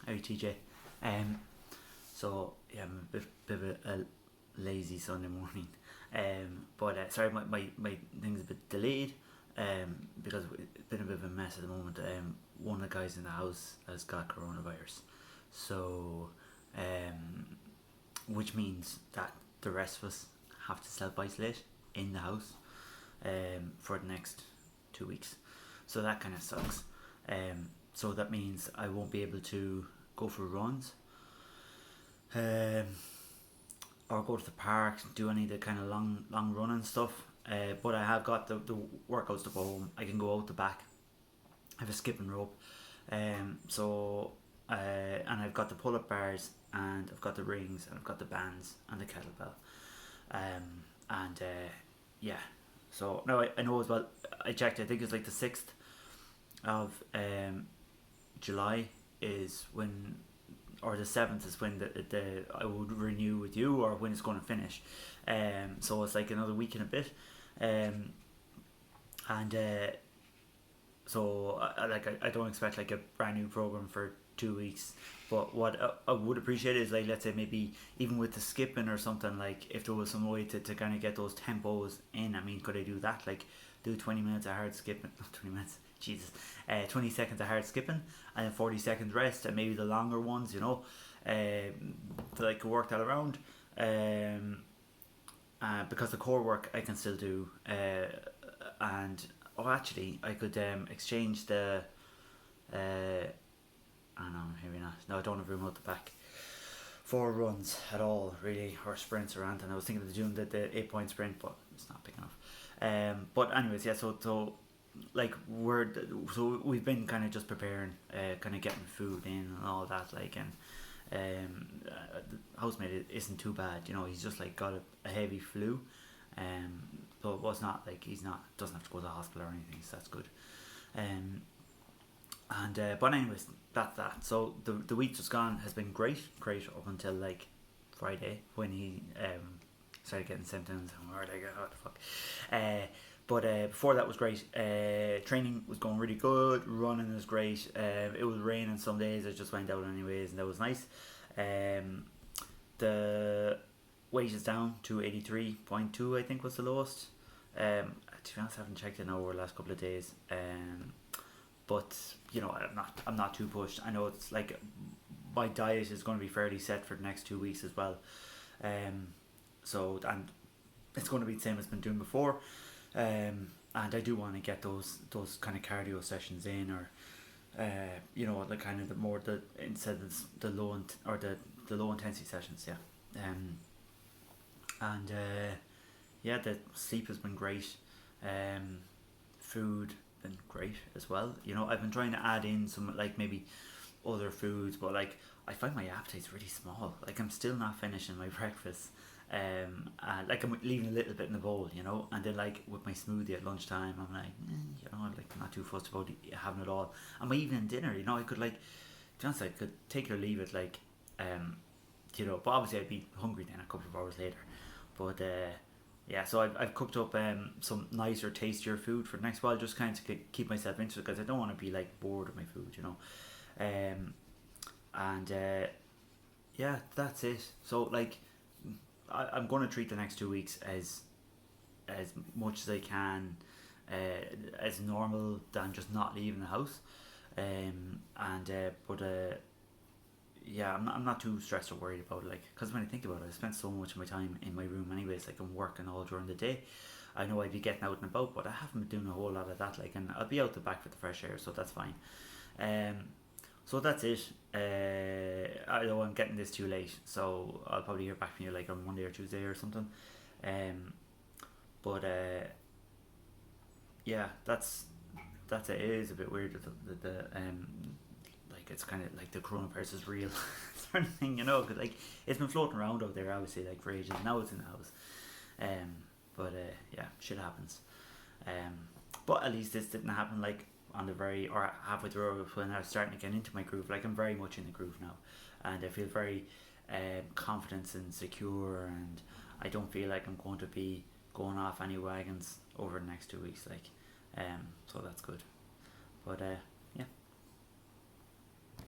Hey TJ. So yeah, I'm bit of a lazy Sunday morning. But sorry, my thing's a bit delayed. Because it's been a bit of a mess at the moment. One of the guys in the house has got coronavirus, so which means that the rest of us have to self isolate in the house for the next 2 weeks. So that kind of sucks. So that means I won't be able to go for runs, um, or go to the park, do any of the kind of long running stuff. But I have got the workout stuff at home. I can go out the back. I have a skipping rope, and I've got the pull up bars, and I've got the rings, and I've got the bands and the kettlebell, and yeah. So now I know as well. I checked. I think it's like the 6th of July is when, or the 7th is when the I would renew with you, or when it's going to finish. So it's like another week and a bit. And so I don't expect like a brand new program for 2 weeks. But what I would appreciate is, like, let's say maybe even with the skipping or something, like if there was some way to kind of get those tempos in. I mean, could I do that? Like do 20 minutes of hard skipping, not 20 minutes, Jesus, 20 seconds of hard skipping, and then 40 seconds rest, and maybe the longer ones, that I could work that around. Because the core work I can still do, and actually I could exchange the I don't know, maybe not. No, I don't have room out the back for runs at all, really, or sprints or anything. I was thinking of doing the 8 point sprint, but it's not big enough. But anyways, yeah. So like we've been kind of just preparing, kind of getting food in and all that, like, and the housemate isn't too bad. He's just like got a heavy flu, but it was not like he's not doesn't have to go to the hospital or anything, so that's good. And but anyways, that's that. So the week just gone has been great up until like Friday, when he started getting symptoms, and we were like, oh, what the fuck. But before that was great. Training was going really good. Running was great. It was raining some days. I just went out anyways, and that was nice. The weight is down to 83.2, I think was the lowest. To be honest, I haven't checked it now over the last couple of days. But I'm not too pushed. I know it's like my diet is going to be fairly set for the next 2 weeks as well. And it's going to be the same as I've been doing before. And I do want to get those kind of cardio sessions in, or the kind of the instead of the the low intensity sessions, yeah. And yeah, the sleep has been great. Food been great as well. I've been trying to add in some, like, maybe other foods, but like I find my appetite's really small. Like, I'm still not finishing my breakfast. Like, I'm leaving a little bit in the bowl, and then, like, with my smoothie at lunchtime, I'm like, like, I'm not too fussed about having it all. And my evening dinner, I could, like, to be honest, I could take it or leave it, like, but obviously I'd be hungry then a couple of hours later. But yeah, so I've cooked up some nicer, tastier food for the next while, just kind of to keep myself into it, because I don't want to be like bored of my food, and yeah, that's it. So, like, I'm going to treat the next 2 weeks as much as I can, as normal, than just not leaving the house. But yeah, I'm not too stressed or worried about it, like, because when I think about it, I spend so much of my time in my room anyways, like, I'm working all during the day. I know I'd be getting out and about, but I haven't been doing a whole lot of that, like, and I'll be out the back for the fresh air, so that's fine. So that's it. I know I'm getting this too late, so I'll probably hear back from you like on Monday or Tuesday or something. But yeah, that's it. It is a bit weird that the like, it's kind of like the coronavirus is real sort of thing, because, like, it's been floating around out there, obviously, like, for ages. Now it's in the house. But yeah, shit happens. But at least this didn't happen, like, on the very, or halfway through, when I was starting to get into my groove. Like, I'm very much in the groove now, and I feel very confident and secure, and I don't feel like I'm going to be going off any wagons over the next 2 weeks, like, so that's good. But